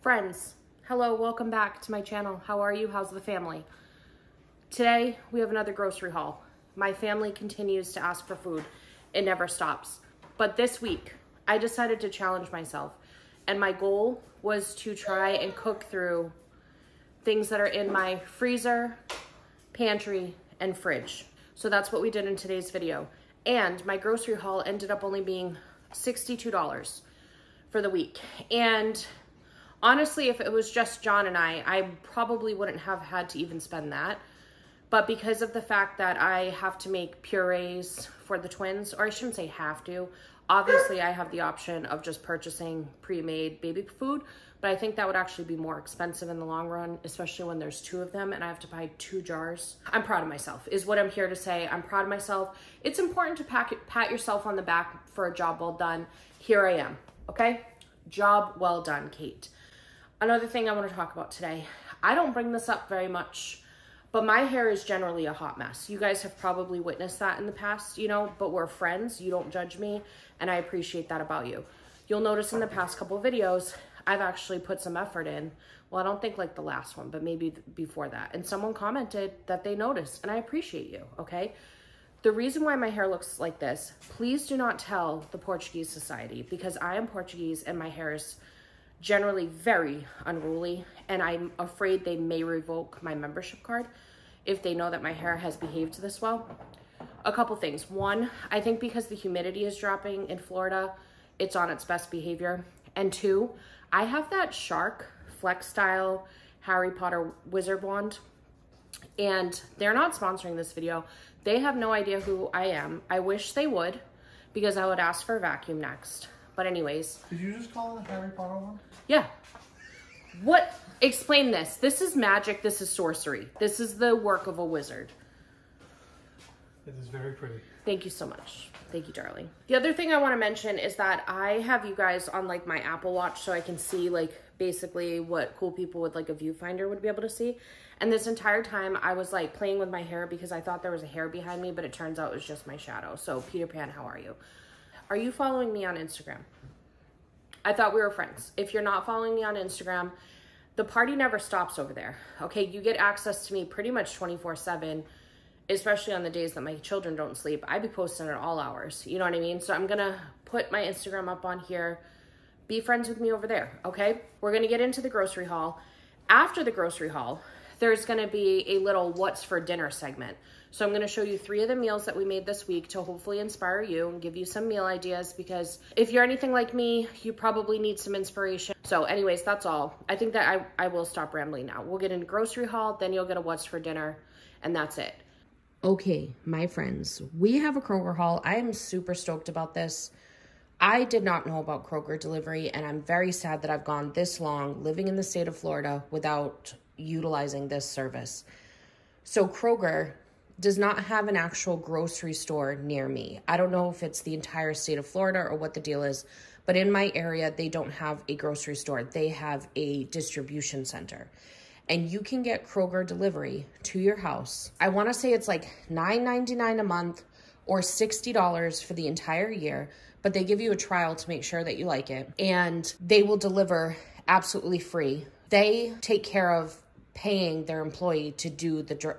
Friends, hello, welcome back to my channel. How are you? How's the family? Today, we have another grocery haul. My family continues to ask for food. It never stops. But this week, I decided to challenge myself. And my goal was to try and cook through things that are in my freezer, pantry, and fridge. So that's what we did in today's video. And my grocery haul ended up only being $62 for the week. And honestly, if it was just John and I probably wouldn't have had to even spend that. But because of the fact that I have to make purees for the twins, or I shouldn't say have to, obviously I have the option of just purchasing pre-made baby food, but I think that would actually be more expensive in the long run, especially when there's two of them and I have to buy 2 jars. I'm proud of myself, is what I'm here to say. I'm proud of myself. It's important to pat yourself on the back for a job well done. Here I am, okay? Job well done, Kate. Another thing I want to talk about today, I don't bring this up very much, but my hair is generally a hot mess. You guys have probably witnessed that in the past, you know, but we're friends. You don't judge me, and I appreciate that about you. You'll notice in the past couple of videos, I've actually put some effort in. Well, I don't think like the last one, but maybe before that. And someone commented that they noticed, and I appreciate you, okay? The reason why my hair looks like this, please do not tell the Portuguese Society, because I am Portuguese and my hair is generally very unruly, and I'm afraid they may revoke my membership card if they know that my hair has behaved this well. A couple things. One, I think because the humidity is dropping in Florida, it's on its best behavior. And two, I have that Shark Flex Style Harry Potter wizard wand, and they're not sponsoring this video. They have no idea who I am. I wish they would, because I would ask for a vacuum next. But anyways. Did you just call it a Harry Potter one? Yeah. What? Explain this. This is magic. This is sorcery. This is the work of a wizard. It is very pretty. Thank you so much. Thank you, darling. The other thing I want to mention is that I have you guys on like my Apple Watch so I can see like basically what cool people with like a viewfinder would be able to see. And this entire time I was like playing with my hair because I thought there was a hair behind me, but it turns out it was just my shadow. So Peter Pan, how are you? Are you following me on Instagram? I thought we were friends. If you're not following me on Instagram, the party never stops over there. Okay, you get access to me pretty much 24/7, especially on the days that my children don't sleep. I be posting at all hours, you know what I mean? So I'm gonna put my Instagram up on here. Be friends with me over there, okay? We're gonna get into the grocery haul. After the grocery haul, there's gonna be a little what's for dinner segment. So I'm gonna show you 3 of the meals that we made this week to hopefully inspire you and give you some meal ideas, because if you're anything like me, you probably need some inspiration. So anyways, that's all. I think that I will stop rambling now. We'll get into grocery haul, then you'll get a what's for dinner, and that's it. Okay, my friends, we have a Kroger haul. I am super stoked about this. I did not know about Kroger delivery, and I'm very sad that I've gone this long living in the state of Florida without utilizing this service. So Kroger does not have an actual grocery store near me. I don't know if it's the entire state of Florida or what the deal is, but in my area, they don't have a grocery store. They have a distribution center. And you can get Kroger delivery to your house. I want to say it's like $9.99 a month or $60 for the entire year, but they give you a trial to make sure that you like it. And they will deliver absolutely free. They take care of paying their employee to do the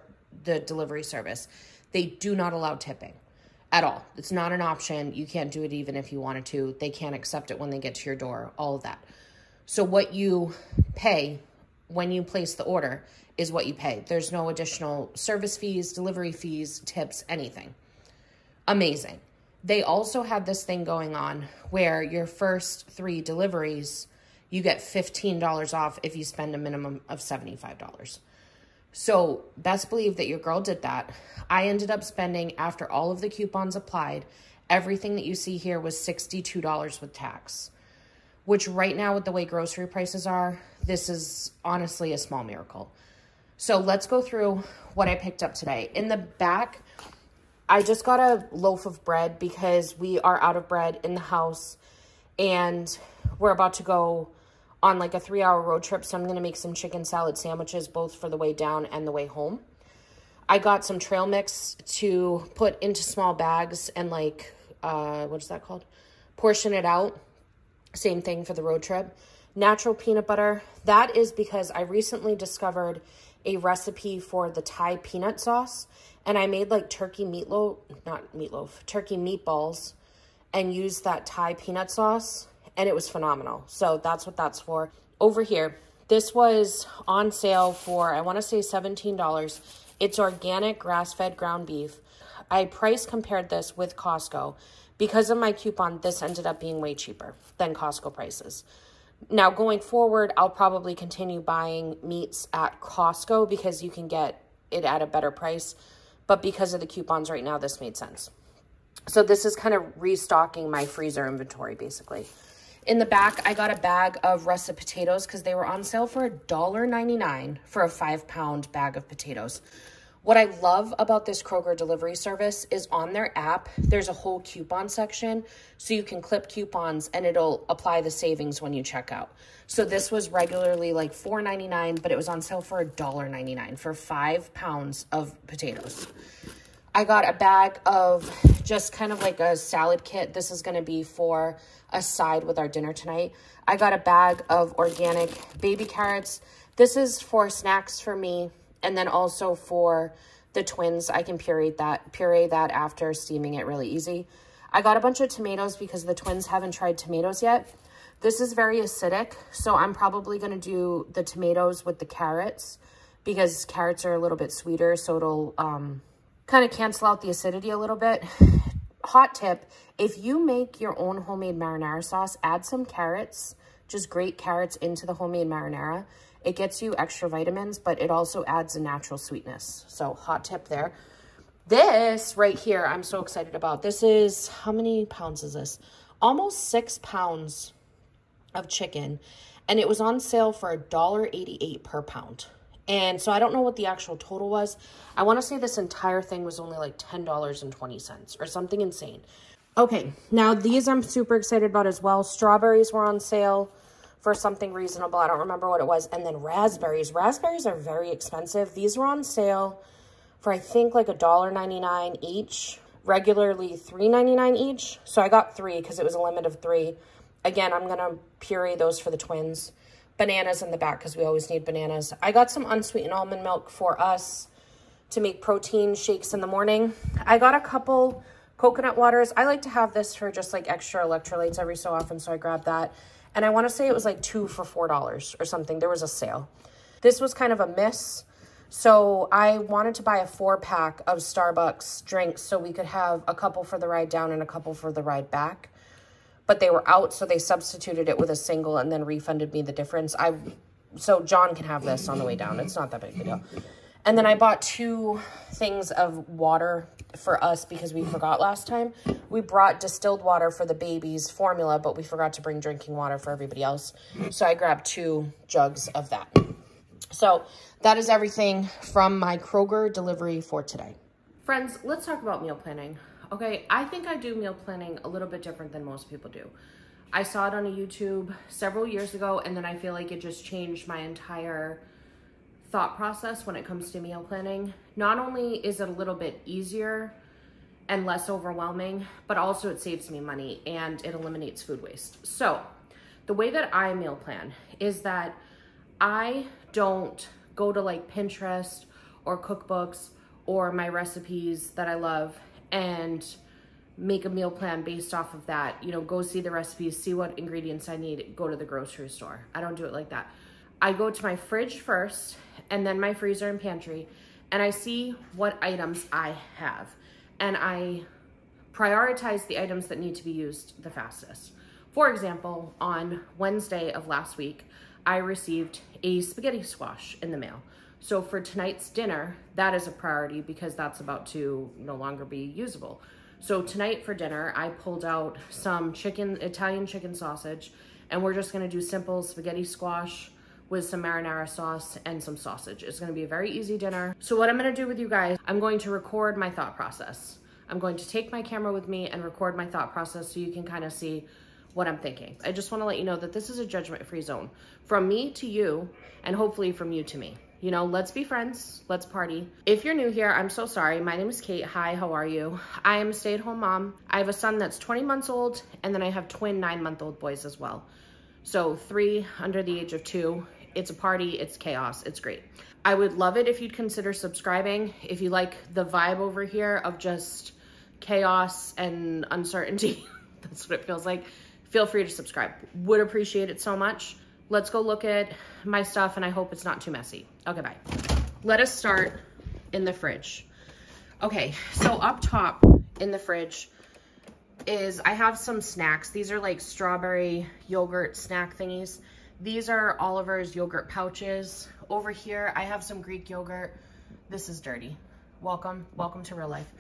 delivery service. They do not allow tipping at all. It's not an option. You can't do it even if you wanted to. They can't accept it when they get to your door, all of that. So what you pay when you place the order is what you pay. There's no additional service fees, delivery fees, tips, anything. Amazing. They also had this thing going on where your first 3 deliveries, you get $15 off if you spend a minimum of $75. So best believe that your girl did that. I ended up spending, after all of the coupons applied, everything that you see here was $62 with tax, which right now with the way grocery prices are, this is honestly a small miracle. So let's go through what I picked up today. In the back, I just got a loaf of bread because we are out of bread in the house and we're about to go on like a 3-hour road trip. So I'm going to make some chicken salad sandwiches, both for the way down and the way home. I got some trail mix to put into small bags and like, what is that called? Portion it out. Same thing for the road trip. natural peanut butter. That is because I recently discovered a recipe for the Thai peanut sauce, and I made like turkey meatballs and used that Thai peanut sauce, and it was phenomenal. So that's what that's for. Over here, this was on sale for, I want to say $17. It's organic grass-fed ground beef. I price compared this with Costco. Because of my coupon, this ended up being way cheaper than Costco prices. Now, going forward, I'll probably continue buying meats at Costco because you can get it at a better price. But because of the coupons right now, this made sense. So this is kind of restocking my freezer inventory, basically. In the back, I got a bag of russet potatoes because they were on sale for $1.99 for a 5-pound bag of potatoes. What I love about this Kroger delivery service is on their app, there's a whole coupon section, so you can clip coupons and it'll apply the savings when you check out. So this was regularly like $4.99, but it was on sale for $1.99 for 5 pounds of potatoes. I got a bag of just kind of like a salad kit. This is going to be for a side with our dinner tonight. I got a bag of organic baby carrots. This is for snacks for me. And then also for the twins, I can puree that after steaming it really easy. I got a bunch of tomatoes because the twins haven't tried tomatoes yet. This is very acidic, so I'm probably going to do the tomatoes with the carrots because carrots are a little bit sweeter, so it'll kind of cancel out the acidity a little bit. Hot tip, if you make your own homemade marinara sauce, add some carrots, just grate carrots into the homemade marinara. It gets you extra vitamins, but it also adds a natural sweetness. So hot tip there. This right here, I'm so excited about. This is, how many pounds is this? Almost 6 pounds of chicken. And it was on sale for $1.88 per pound. And so I don't know what the actual total was. I want to say this entire thing was only like $10.20 or something insane. Okay, now these I'm super excited about as well. Strawberries were on sale for something reasonable. I don't remember what it was. And then raspberries. Raspberries are very expensive. These were on sale for I think like $1.99 each. Regularly $3.99 each. So I got 3 because it was a limit of 3. Again, I'm going to puree those for the twins. Bananas in the back because we always need bananas. I got some unsweetened almond milk for us to make protein shakes in the morning. I got a couple coconut waters. I like to have this for just like extra electrolytes every so often, so I grabbed that. And I want to say it was like 2 for $4 or something. There was a sale. This was kind of a miss. So I wanted to buy a 4-pack of Starbucks drinks so we could have a couple for the ride down and a couple for the ride back. But they were out, so they substituted it with a single and then refunded me the difference. So John can have this on the way down. It's not that big of a deal. And then I bought 2 things of water for us because we forgot last time. We brought distilled water for the babies, formula, but we forgot to bring drinking water for everybody else. So I grabbed 2 jugs of that. So that is everything from my Kroger delivery for today. Friends, let's talk about meal planning. Okay, I think I do meal planning a little bit different than most people do. I saw it on a YouTube several years ago, and then I feel like it just changed my entire thought process when it comes to meal planning. Not only is it a little bit easier and less overwhelming, but also it saves me money and it eliminates food waste. So the way that I meal plan is that I don't go to like Pinterest or cookbooks or my recipes that I love and make a meal plan based off of that. You know, go see the recipes, see what ingredients I need, go to the grocery store. I don't do it like that. I go to my fridge first and then my freezer and pantry, and I see what items I have. And I prioritize the items that need to be used the fastest. For example, on Wednesday of last week, I received a spaghetti squash in the mail. So for tonight's dinner, that is a priority because that's about to no longer be usable. So tonight for dinner, I pulled out some Italian chicken sausage, and we're just gonna do simple spaghetti squash with some marinara sauce and some sausage. It's gonna be a very easy dinner. So what I'm gonna do with you guys, I'm going to record my thought process. I'm going to take my camera with me and record my thought process so you can kind of see what I'm thinking. I just wanna let you know that this is a judgment-free zone. From me to you, and hopefully from you to me. You know, let's be friends, let's party. If you're new here, I'm so sorry. My name is Kate. Hi, how are you? I am a stay-at-home mom. I have a son that's 20 months old, and then I have twin 9-month-old boys as well. So 3 under the age of 2. It's a party, it's chaos, it's great. I would love it if you'd consider subscribing. If you like the vibe over here of just chaos and uncertainty, that's what it feels like, feel free to subscribe. Would appreciate it so much. Let's go look at my stuff, and I hope it's not too messy. Okay, bye. Let us start in the fridge. Okay, so up top in the fridge is, I have some snacks. These are like strawberry yogurt snack thingies. These are Oliver's yogurt pouches. Over here, I have some Greek yogurt. This is dirty. Welcome to real life.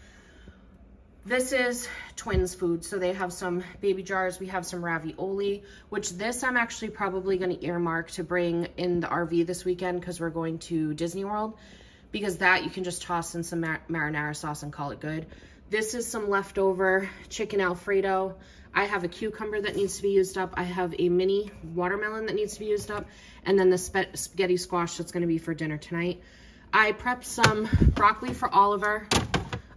This is twins food. So they have some baby jars. We have some ravioli, which this I'm actually probably going to earmark to bring in the RV this weekend because we're going to Disney World, because that you can just toss in some marinara sauce and call it good. This is some leftover chicken Alfredo. I have a cucumber that needs to be used up. I have a mini watermelon that needs to be used up. And then the spaghetti squash that's gonna be for dinner tonight. I prepped some broccoli for Oliver.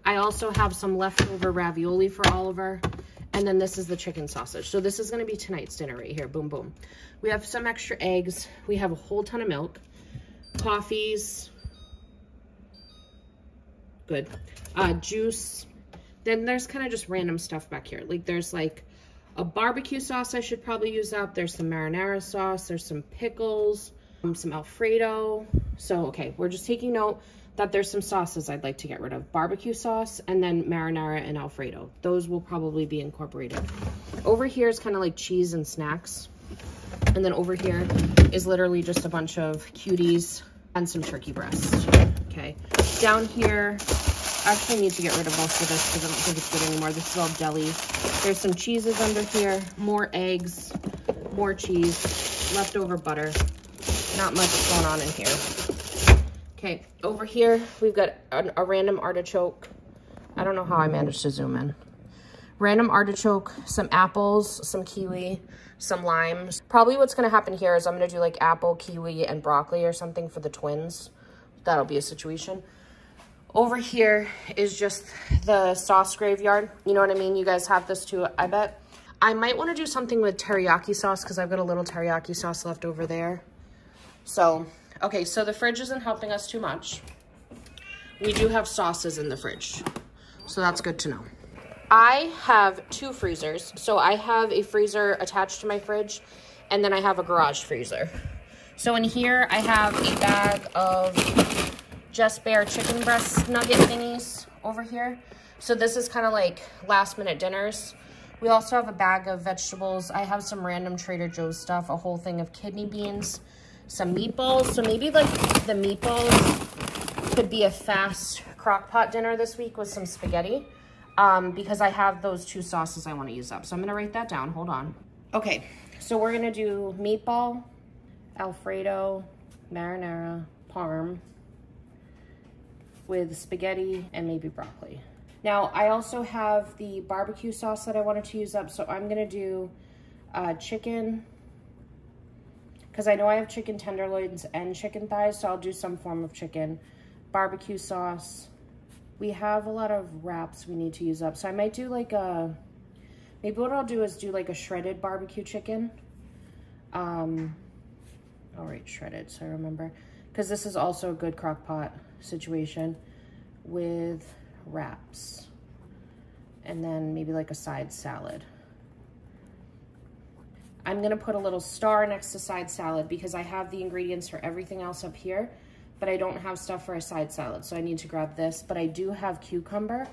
I also have some leftover ravioli for Oliver. And then this is the chicken sausage. So this is gonna be tonight's dinner right here, boom, boom. We have some extra eggs. We have a whole ton of milk, coffees, good, juice. Then there's kind of just random stuff back here. Like there's like a barbecue sauce I should probably use up. There's some marinara sauce. There's some pickles, some Alfredo. So, okay, we're just taking note that there's some sauces I'd like to get rid of. Barbecue sauce and then marinara and Alfredo. Those will probably be incorporated. Over here is kind of like cheese and snacks. And then over here is literally just a bunch of cuties and some turkey breast. Okay, down here, I actually need to get rid of most of this because I don't think it's good anymore. This is all deli. There's some cheeses under here, more eggs, more cheese, leftover butter. Not much going on in here. Okay, over here, we've got a random artichoke. I don't know how I managed to zoom in. Random artichoke, some apples, some kiwi, some limes. Probably what's gonna happen here is I'm gonna do like apple, kiwi, and broccoli or something for the twins. That'll be a situation. Over here is just the sauce graveyard. You know what I mean? You guys have this too, I bet. I might want to do something with teriyaki sauce because I've got a little teriyaki sauce left over there. So, okay, so the fridge isn't helping us too much. We do have sauces in the fridge, so that's good to know. I have 2 freezers. So I have a freezer attached to my fridge, and then I have a garage freezer. So in here, I have a bag of Just Bare chicken breast nugget thingies over here. So this is kind of like last minute dinners. We also have a bag of vegetables. I have some random Trader Joe's stuff, a whole thing of kidney beans, some meatballs. So maybe like the meatballs could be a fast crock pot dinner this week with some spaghetti, because I have those 2 sauces I want to use up. So I'm going to write that down. Hold on. Okay, so we're going to do meatball, Alfredo, marinara, parm, with spaghetti and maybe broccoli. Now, I also have the barbecue sauce that I wanted to use up, so I'm gonna do chicken, because I know I have chicken tenderloins and chicken thighs, so I'll do some form of chicken. Barbecue sauce. We have a lot of wraps we need to use up, so I might do like a, maybe what I'll do is do like a shredded barbecue chicken. I'll write shredded so I remember, because this is also a good crock pot situation with wraps, and then maybe like a side salad. I'm gonna put a little star next to side salad because I have the ingredients for everything else up here, but I don't have stuff for a side salad, so I need to grab this. But I do have cucumber,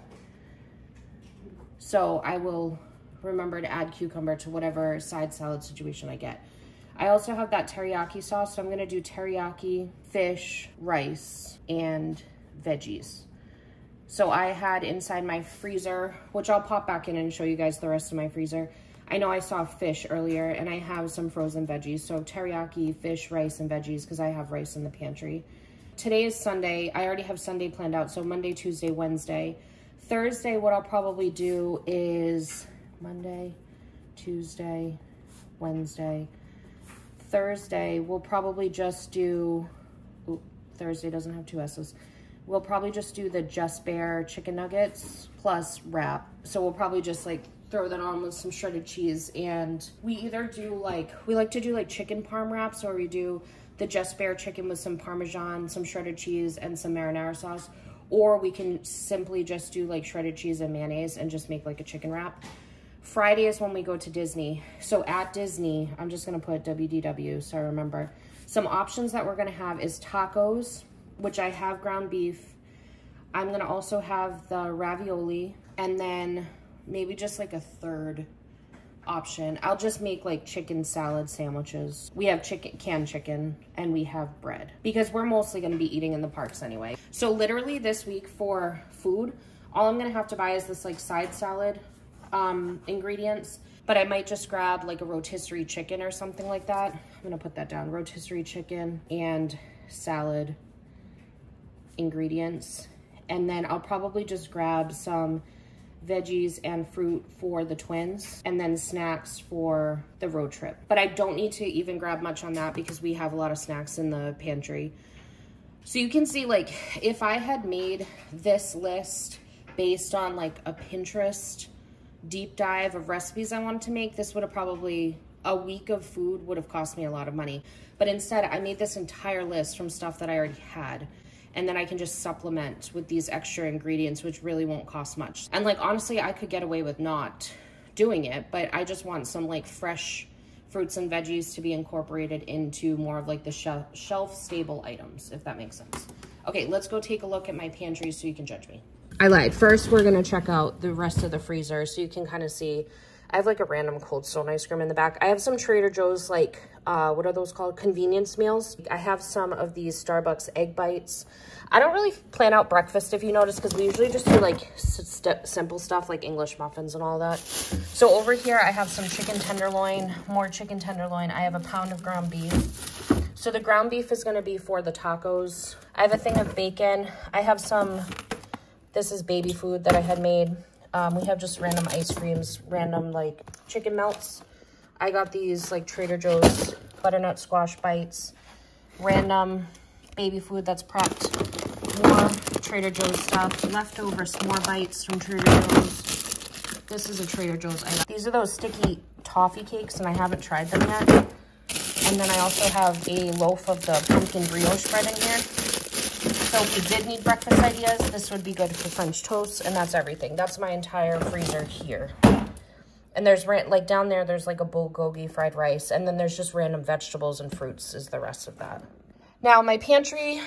so I will remember to add cucumber to whatever side salad situation I get. I also have that teriyaki sauce, so I'm gonna do teriyaki, fish, rice, and veggies. So I had inside my freezer, which I'll pop back in and show you guys the rest of my freezer. I know I saw fish earlier, and I have some frozen veggies. So teriyaki, fish, rice, and veggies, because I have rice in the pantry. Today is Sunday. I already have Sunday planned out, so Monday, Tuesday, Wednesday. Thursday, what I'll probably do is Monday, Tuesday, Wednesday. Thursday, we'll probably just do, ooh, Thursday doesn't have 2 S's. We'll probably just do the Just Bare chicken nuggets plus wrap. So we'll probably just like throw that on with some shredded cheese. And we either do like, we like to do like chicken parm wraps, or we do the Just Bare chicken with some Parmesan, some shredded cheese, and some marinara sauce. Or we can simply just do like shredded cheese and mayonnaise and just make like a chicken wrap. Friday is when we go to Disney. So at Disney, I'm just gonna put WDW so I remember. Some options that we're gonna have is tacos, which I have ground beef. I'm gonna also have the ravioli, and then maybe just like a third option. I'll just make like chicken salad sandwiches. We have canned chicken, and we have bread because we're mostly going to be eating in the parks anyway. So literally this week for food, all I'm going to have to buy is this like side salad ingredients, but I might just grab like a rotisserie chicken or something like that. I'm going to put that down, rotisserie chicken and salad ingredients. And then I'll probably just grab some veggies and fruit for the twins, and then snacks for the road trip. But I don't need to even grab much on that because we have a lot of snacks in the pantry. So you can see, like, if I had made this list based on like a Pinterest deep dive of recipes I wanted to make, this would have probably, a week of food would have cost me a lot of money. But instead I made this entire list from stuff that I already had. And then I can just supplement with these extra ingredients, which really won't cost much. And like, honestly, I could get away with not doing it, but I just want some like fresh fruits and veggies to be incorporated into more of like the shelf stable items, if that makes sense. Okay, let's go take a look at my pantry so you can judge me. I lied. First, we're gonna check out the rest of the freezer so you can kind of see. I have like a random Cold Stone ice cream in the back. I have some Trader Joe's, like, what are those called? Convenience meals. I have some of these Starbucks egg bites. I don't really plan out breakfast, if you notice, because we usually just do like simple stuff like English muffins and all that. So over here, I have some chicken tenderloin, more chicken tenderloin. I have a pound of ground beef. So the ground beef is gonna be for the tacos. I have a thing of bacon. I have some, this is baby food that I had made. We have just random ice creams, random like chicken melts. I got these like Trader Joe's butternut squash bites, random baby food that's prepped, more Trader Joe's stuff, leftover s'more bites from Trader Joe's. This is a Trader Joe's item. These are those sticky toffee cakes, and I haven't tried them yet. And then I also have a loaf of the pumpkin brioche bread in here. So if you did need breakfast ideas, this would be good for French toast, and that's everything. That's my entire freezer here. And there's, like down there, there's like a bulgogi fried rice, and then there's just random vegetables and fruits is the rest of that. Now, my pantry,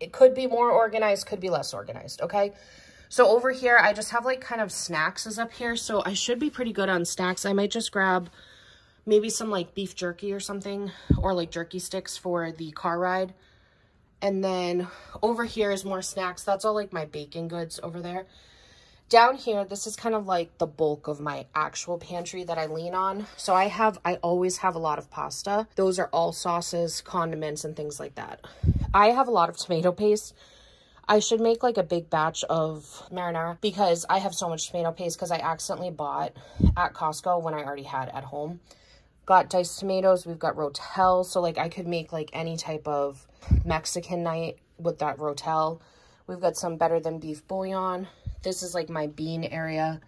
it could be more organized, could be less organized, okay? So over here, I just have like kind of snacks is up here, so I should be pretty good on snacks. I might just grab maybe some like beef jerky or something, or like jerky sticks for the car ride. And then over here is more snacks. That's all like my baking goods over there. Down here, this is kind of like the bulk of my actual pantry that I lean on. So I always have a lot of pasta. Those are all sauces, condiments, and things like that. I have a lot of tomato paste. I should make like a big batch of marinara because I have so much tomato paste because I accidentally bought at Costco when I already had at home. Got diced tomatoes. We've got rotel. So like I could make like any type of Mexican night with that rotel. We've got some better than beef bouillon. This is like my bean area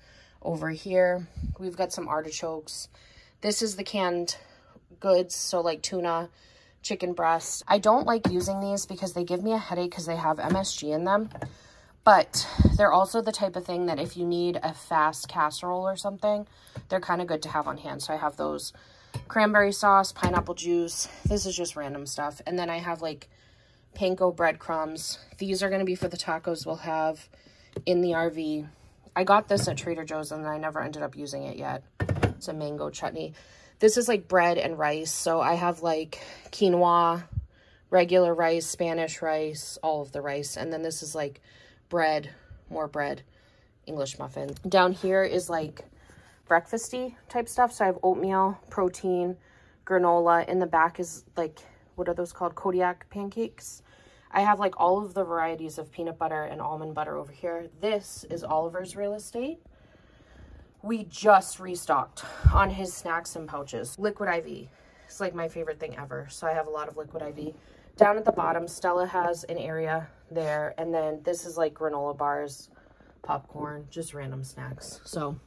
over here. We've got some artichokes. This is the canned goods, so like tuna, chicken breast. I don't like using these because they give me a headache because they have MSG in them. But they're also the type of thing that if you need a fast casserole or something, they're kind of good to have on hand. So I have those. Cranberry sauce, pineapple juice. This is just random stuff. And then I have like panko breadcrumbs. These are going to be for the tacos we'll have in the RV. I got this at Trader Joe's and I never ended up using it yet. It's a mango chutney. This is like bread and rice. So I have like quinoa, regular rice, Spanish rice, all of the rice. And then this is like bread, more bread, English muffin. Down here is like breakfasty type stuff. So I have oatmeal, protein, granola. In the back is like, what are those called? Kodiak pancakes. I have like all of the varieties of peanut butter and almond butter over here. This is Oliver's real estate. We just restocked on his snacks and pouches. Liquid IV. It's like my favorite thing ever. So I have a lot of liquid IV. Down at the bottom, Stella has an area there. And then this is like granola bars, popcorn, just random snacks. So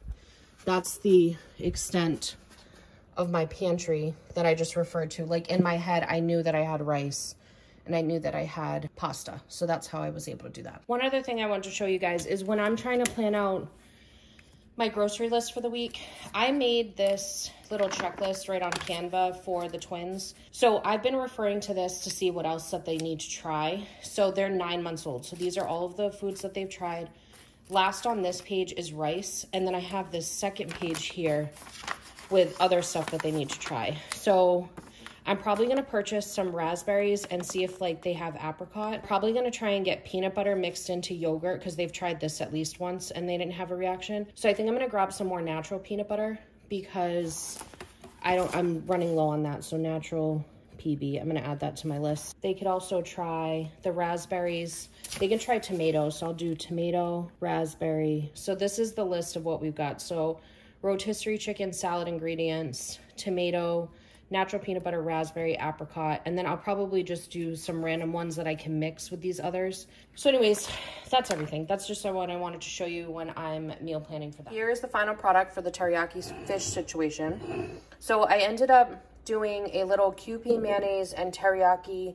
that's the extent of my pantry that I just referred to. Like in my head, I knew that I had rice and I knew that I had pasta. So that's how I was able to do that. One other thing I want to show you guys is when I'm trying to plan out my grocery list for the week, I made this little checklist right on Canva for the twins. So I've been referring to this to see what else that they need to try. So they're 9 months old. So these are all of the foods that they've tried. Last on this page is rice. And then I have this second page here with other stuff that they need to try. So I'm probably gonna purchase some raspberries and see if like they have apricot. Probably gonna try and get peanut butter mixed into yogurt because they've tried this at least once and they didn't have a reaction. So I think I'm gonna grab some more natural peanut butter because I'm running low on that. So natural PB, I'm gonna add that to my list. They could also try the raspberries. They can try tomatoes. So I'll do tomato, raspberry. So this is the list of what we've got. So rotisserie chicken salad ingredients, tomato, natural peanut butter, raspberry, apricot, and then I'll probably just do some random ones that I can mix with these others. So anyways, that's everything. That's just what I wanted to show you when I'm meal planning for that. Here is the final product for the teriyaki fish situation. So I ended up doing a little Kewpie mayonnaise and teriyaki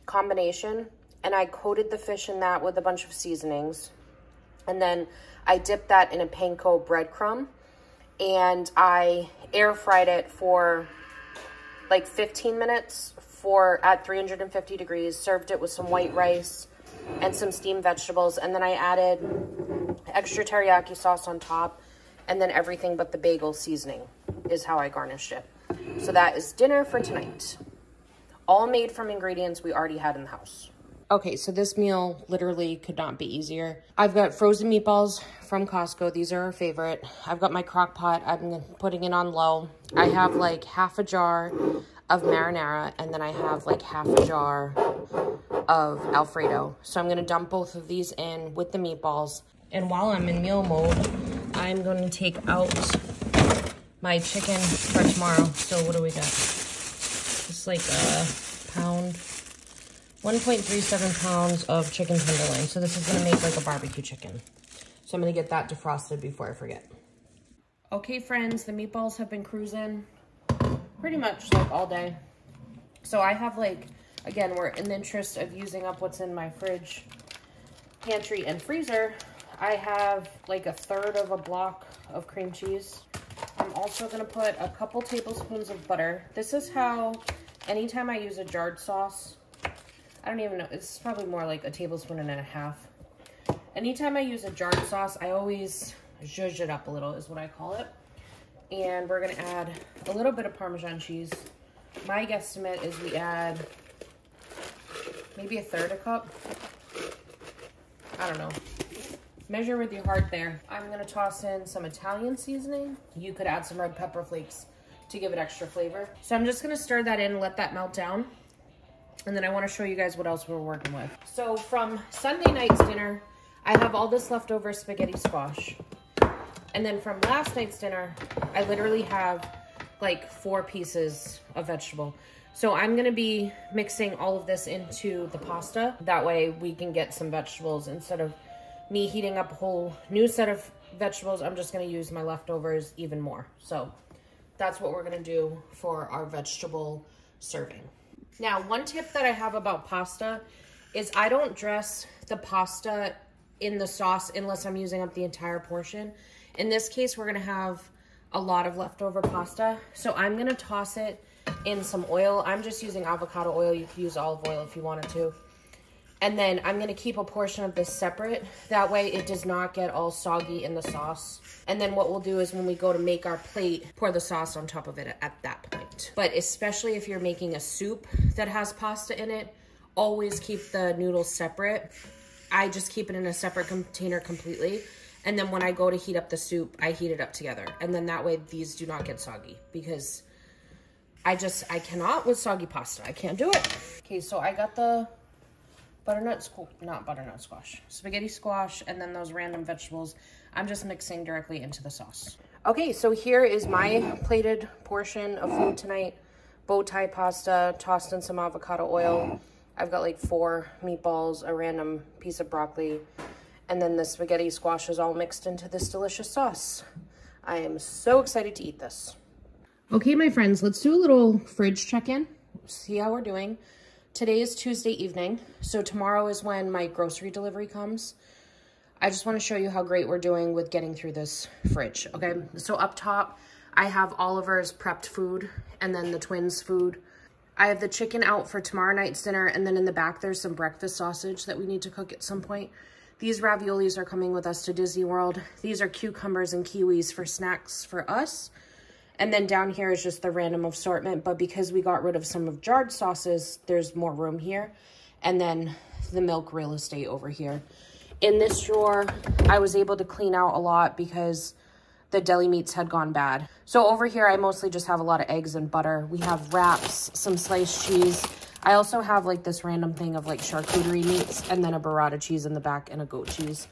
combination, and I coated the fish in that with a bunch of seasonings. And then I dipped that in a panko breadcrumb, and I air fried it for like 15 minutes at 350 degrees, served it with some white rice and some steamed vegetables. And then I added extra teriyaki sauce on top, and then everything but the bagel seasoning is how I garnished it. So that is dinner for tonight. All made from ingredients we already had in the house. Okay, so this meal literally could not be easier. I've got frozen meatballs from Costco. These are our favorite. I've got my crock pot. I'm putting it on low. I have like half a jar of marinara, and then I have like half a jar of Alfredo. So I'm going to dump both of these in with the meatballs. And while I'm in meal mode, I'm going to take out my chicken for tomorrow. So what do we got? It's like a pound. 1.37 pounds of chicken tenderloin. So this is gonna make like a barbecue chicken. So I'm gonna get that defrosted before I forget. Okay, friends, the meatballs have been cruising pretty much like all day. So I have like, again, we're in the interest of using up what's in my fridge, pantry, and freezer. I have like a third of a block of cream cheese. I'm also gonna put a couple tablespoons of butter. This is how, anytime I use a jarred sauce, I don't even know, it's probably more like a tablespoon and a half. Anytime I use a jarred sauce, I always zhuzh it up a little, is what I call it. And we're gonna add a little bit of Parmesan cheese. My guesstimate is we add maybe a third a cup. I don't know. Measure with your heart there. I'm gonna toss in some Italian seasoning. You could add some red pepper flakes to give it extra flavor. So I'm just gonna stir that in and let that melt down. And then I want to show you guys what else we're working with. So from Sunday night's dinner, I have all this leftover spaghetti squash. And then from last night's dinner, I literally have like 4 pieces of vegetable. So I'm going to be mixing all of this into the pasta. That way we can get some vegetables. Instead of me heating up a whole new set of vegetables, I'm just going to use my leftovers even more. So that's what we're going to do for our vegetable serving. Now, one tip that I have about pasta is I don't dress the pasta in the sauce unless I'm using up the entire portion. In this case, we're gonna have a lot of leftover pasta. So I'm gonna toss it in some oil. I'm just using avocado oil. You could use olive oil if you wanted to. And then I'm gonna keep a portion of this separate. That way it does not get all soggy in the sauce. And then what we'll do is when we go to make our plate, pour the sauce on top of it at that point. But especially if you're making a soup that has pasta in it, always keep the noodles separate. I just keep it in a separate container completely. And then when I go to heat up the soup, I heat it up together. And then that way these do not get soggy because I cannot with soggy pasta. I can't do it. Okay, so I got the spaghetti squash, and then those random vegetables. I'm just mixing directly into the sauce. Okay, so here is my plated portion of food tonight. Bow tie pasta, tossed in some avocado oil. I've got like 4 meatballs, a random piece of broccoli, and then the spaghetti squash is all mixed into this delicious sauce. I am so excited to eat this. Okay, my friends, let's do a little fridge check-in. See how we're doing. Today is Tuesday evening, so tomorrow is when my grocery delivery comes. I just want to show you how great we're doing with getting through this fridge, okay? So up top, I have Oliver's prepped food and then the twins' food. I have the chicken out for tomorrow night's dinner, and then in the back, there's some breakfast sausage that we need to cook at some point. These raviolis are coming with us to Disney World. These are cucumbers and kiwis for snacks for us. And then down here is just the random assortment, but because we got rid of some of jarred sauces, there's more room here. And then the milk real estate over here. In this drawer, I was able to clean out a lot because the deli meats had gone bad. So over here, I mostly just have a lot of eggs and butter. We have wraps, some sliced cheese. I also have like this random thing of like charcuterie meats and then a burrata cheese in the back and a goat cheese.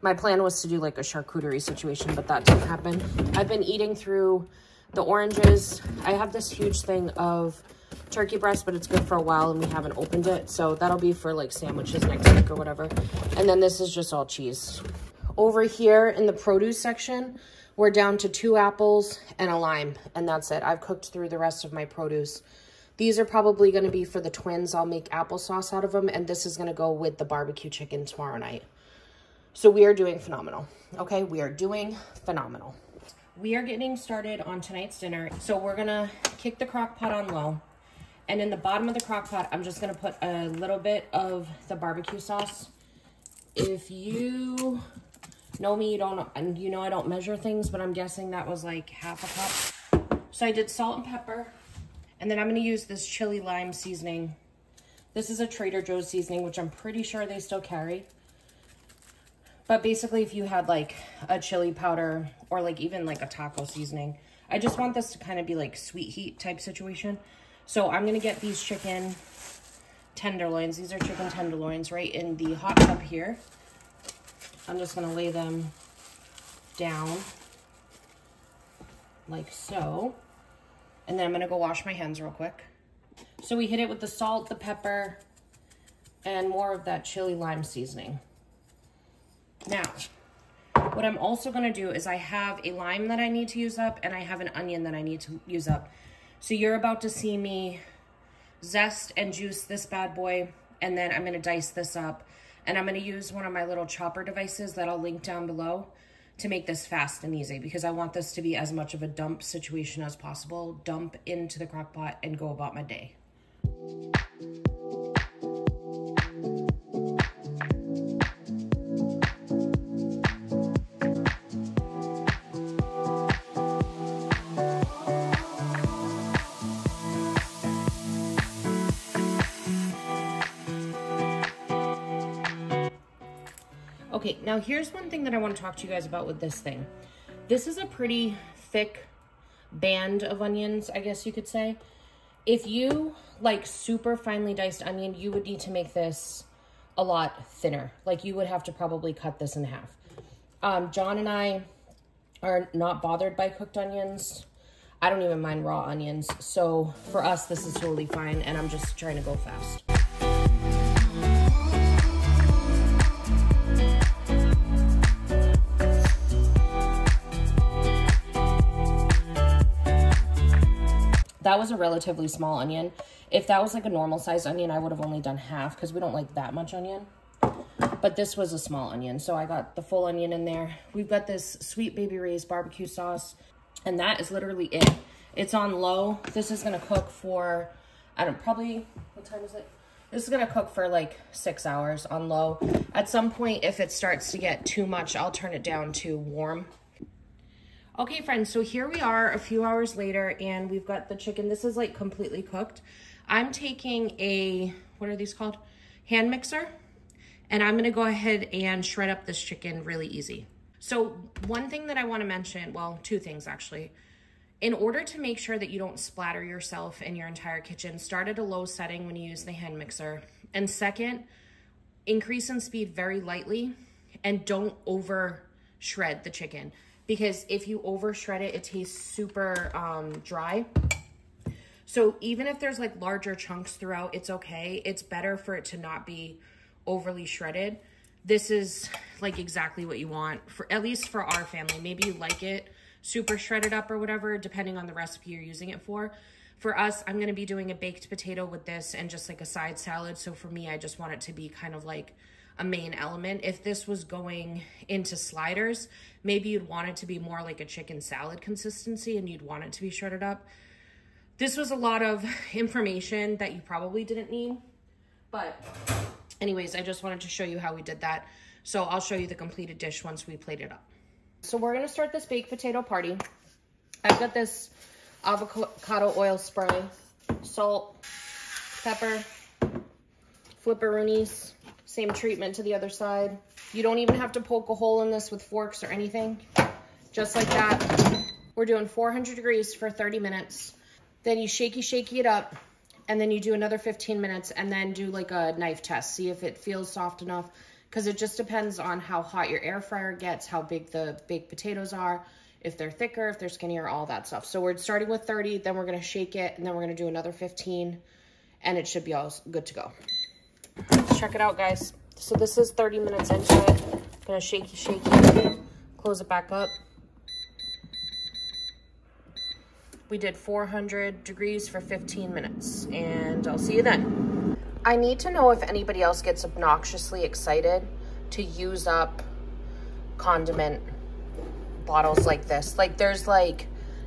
My plan was to do like a charcuterie situation, but that didn't happen. I've been eating through the oranges. I have this huge thing of turkey breast, but it's good for a while and we haven't opened it. So that'll be for like sandwiches next week or whatever. And then this is just all cheese. Over here in the produce section, we're down to 2 apples and a lime, and that's it. I've cooked through the rest of my produce. These are probably going to be for the twins. I'll make applesauce out of them, and this is going to go with the barbecue chicken tomorrow night. So we are doing phenomenal. Okay, we are doing phenomenal. We are getting started on tonight's dinner. So we're going to kick the crock pot on low. And in the bottom of the crock pot, I'm just going to put a little bit of the barbecue sauce. If you know me, you know I don't measure things, but I'm guessing that was like half a cup. So I did salt and pepper. And then I'm going to use this chili lime seasoning. This is a Trader Joe's seasoning, which I'm pretty sure they still carry. But basically, if you had like a chili powder or like even like a taco seasoning, I just want this to kind of be like sweet heat type situation. So I'm going to get these chicken tenderloins. These are chicken tenderloins right in the hot tub here. I'm just going to lay them down like so. And then I'm going to go wash my hands real quick. So we hit it with the salt, the pepper, and more of that chili lime seasoning. Now, what I'm also going to do is I have a lime that I need to use up, and I have an onion that I need to use up. So you're about to see me zest and juice this bad boy, and then I'm going to dice this up. And I'm going to use one of my little chopper devices that I'll link down below to make this fast and easy, because I want this to be as much of a dump situation as possible. Dump into the crock pot and go about my day. Okay, now here's one thing that I want to talk to you guys about with this thing. This is a pretty thick band of onions, I guess you could say. If you like super finely diced onion, you would need to make this a lot thinner. Like you would have to probably cut this in half. John and I are not bothered by cooked onions. I don't even mind raw onions. So for us, this is totally fine, and I'm just trying to go fast. That was a relatively small onion. If that was like a normal sized onion, I would have only done half because we don't like that much onion. But this was a small onion, so I got the full onion in there. We've got this Sweet Baby Ray's barbecue sauce, and that is literally it. It's on low. This is gonna cook for, I don't, probably, what time is it? This is gonna cook for like 6 hours on low. At some point, if it starts to get too much, I'll turn it down to warm. Okay, friends, so here we are a few hours later, and we've got the chicken. This is like completely cooked. I'm taking a, what are these called? Hand mixer. And I'm gonna go ahead and shred up this chicken really easy. So one thing that I wanna mention, well, 2 things actually. In order to make sure that you don't splatter yourself in your entire kitchen, start at a low setting when you use the hand mixer. And second, increase in speed very lightly, and don't over shred the chicken. Because if you over shred it, it tastes super dry. So even if there's like larger chunks throughout, it's okay. It's better for it to not be overly shredded. This is like exactly what you want, for at least for our family. Maybe you like it super shredded up or whatever, depending on the recipe you're using it for. For us, I'm gonna be doing a baked potato with this and just like a side salad. So for me, I just want it to be kind of like a main element. If this was going into sliders, maybe you'd want it to be more like a chicken salad consistency and you'd want it to be shredded up. This was a lot of information that you probably didn't need, but anyways, I just wanted to show you how we did that. So I'll show you the completed dish once we plate it up. So we're gonna start this baked potato party. I've got this avocado oil spray, salt, pepper, flipperoonies, same treatment to the other side. You don't even have to poke a hole in this with forks or anything. Just like that. We're doing 400 degrees for 30 minutes. Then you shaky it up, and then you do another 15 minutes and then do like a knife test. See if it feels soft enough, because it just depends on how hot your air fryer gets, how big the baked potatoes are, if they're thicker, if they're skinnier, all that stuff. So we're starting with 30, then we're gonna shake it, and then we're gonna do another 15, and it should be all good to go. Let's check it out, guys. So this is 30 minutes into it. I'm gonna shaky, close it back up. We did 400 degrees for 15 minutes, and I'll see you then. I need to know if anybody else gets obnoxiously excited to use up condiment bottles like this. Like, there's like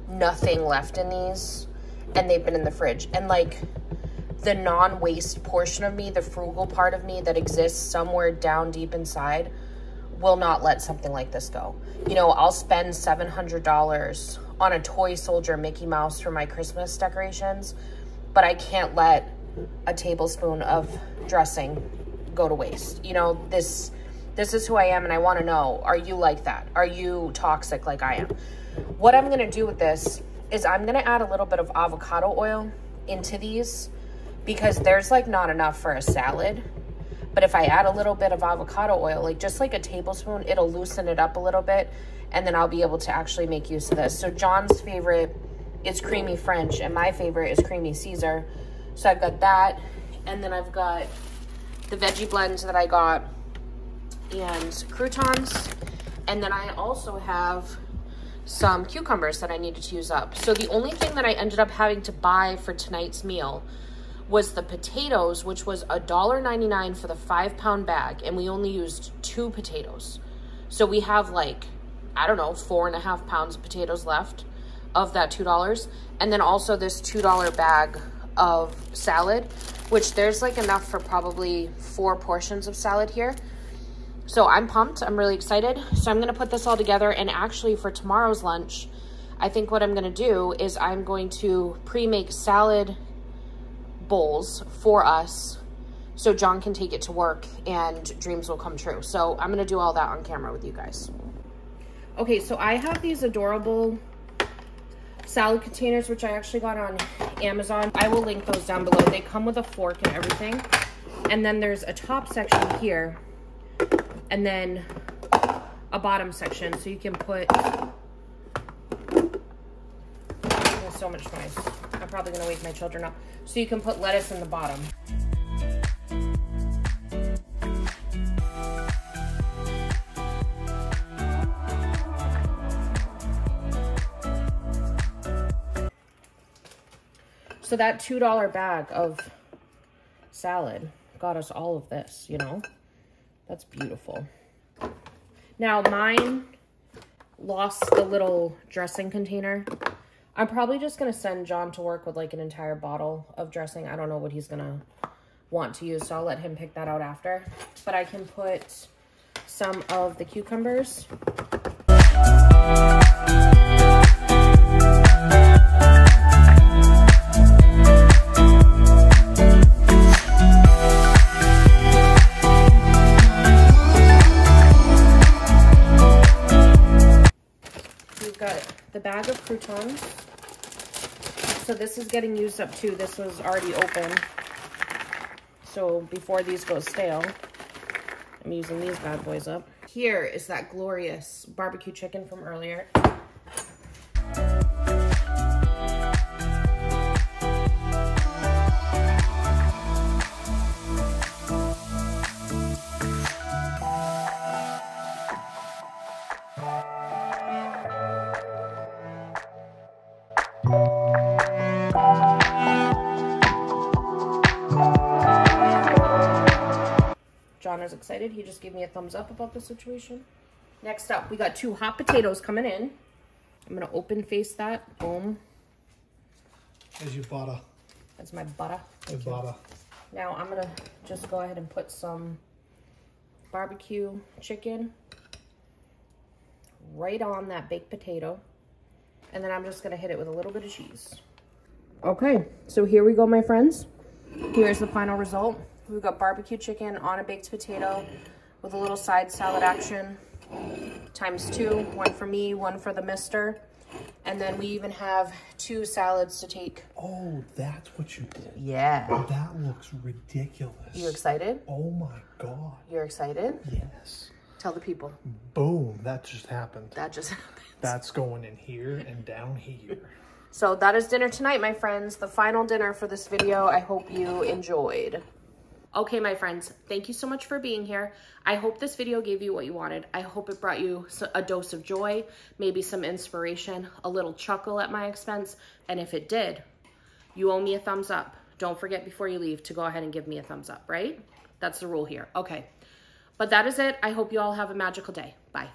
nothing left in these, and they've been in the fridge. And like the non-waste portion of me, the frugal part of me that exists somewhere down deep inside, will not let something like this go. You know, I'll spend $700 on a toy soldier Mickey Mouse for my Christmas decorations, but I can't let a tablespoon of dressing go to waste. You know, this is who I am, and I want to know, are you like that? Are you toxic like I am? What I'm going to do with this is I'm going to add a little bit of avocado oil into these, because there's like not enough for a salad. But if I add a little bit of avocado oil, like just like a tablespoon, it'll loosen it up a little bit, and then I'll be able to actually make use of this. So John's favorite is creamy French, and my favorite is creamy Caesar. So I've got that, and then I've got the veggie blends that I got, and croutons, and then I also have some cucumbers that I needed to use up. So the only thing that I ended up having to buy for tonight's meal was the potatoes, which was $1.99 for the 5-pound bag, and we only used 2 potatoes. So we have like, I don't know, 4.5 pounds of potatoes left of that $2. And then also this $2 bag of salad, which there's like enough for probably 4 portions of salad here. So I'm pumped, I'm really excited. So I'm gonna put this all together, and actually for tomorrow's lunch, I think what I'm gonna do is I'm going to pre-make salad bowls for us so John can take it to work and dreams will come true. So I'm gonna do all that on camera with you guys. Okay, so I have these adorable salad containers, which I actually got on Amazon. I will link those down below. They come with a fork and everything. And then there's a top section here, and then a bottom section. So you can put, there's so much noise. I'm probably gonna wake my children up. So you can put lettuce in the bottom. So that $2 bag of salad got us all of this, you know? That's beautiful. Now mine lost the little dressing container. I'm probably just gonna send John to work with like an entire bottle of dressing. I don't know what he's gonna want to use, so I'll let him pick that out after. But I can put some of the cucumbers. We've got the bag of croutons. So this is getting used up too. This was already open. So before these go stale, I'm using these bad boys up. Here is that glorious barbecue chicken from earlier. John is excited. He just gave me a thumbs up about the situation. Next up, we got 2 hot potatoes coming in. I'm gonna open face that. Boom. As your butter. That's my butter. Your butter. Now I'm gonna just go ahead and put some barbecue chicken right on that baked potato. And then I'm just gonna hit it with a little bit of cheese. Okay, so here we go, my friends. Here's the final result. We've got barbecue chicken on a baked potato with a little side salad action. ×2, one for me, one for the mister. And then we even have 2 salads to take. Oh, that's what you did. Yeah. That looks ridiculous. You excited? Oh my God. You're excited? Yes. Tell the people. Boom, that just happened. That just happened. That's going in here and down here. So that is dinner tonight, my friends. The final dinner for this video. I hope you enjoyed. Okay, my friends, thank you so much for being here. I hope this video gave you what you wanted. I hope it brought you a dose of joy, maybe some inspiration, a little chuckle at my expense. And if it did, you owe me a thumbs up. Don't forget before you leave to go ahead and give me a thumbs up, right? That's the rule here. Okay. But that is it. I hope you all have a magical day. Bye.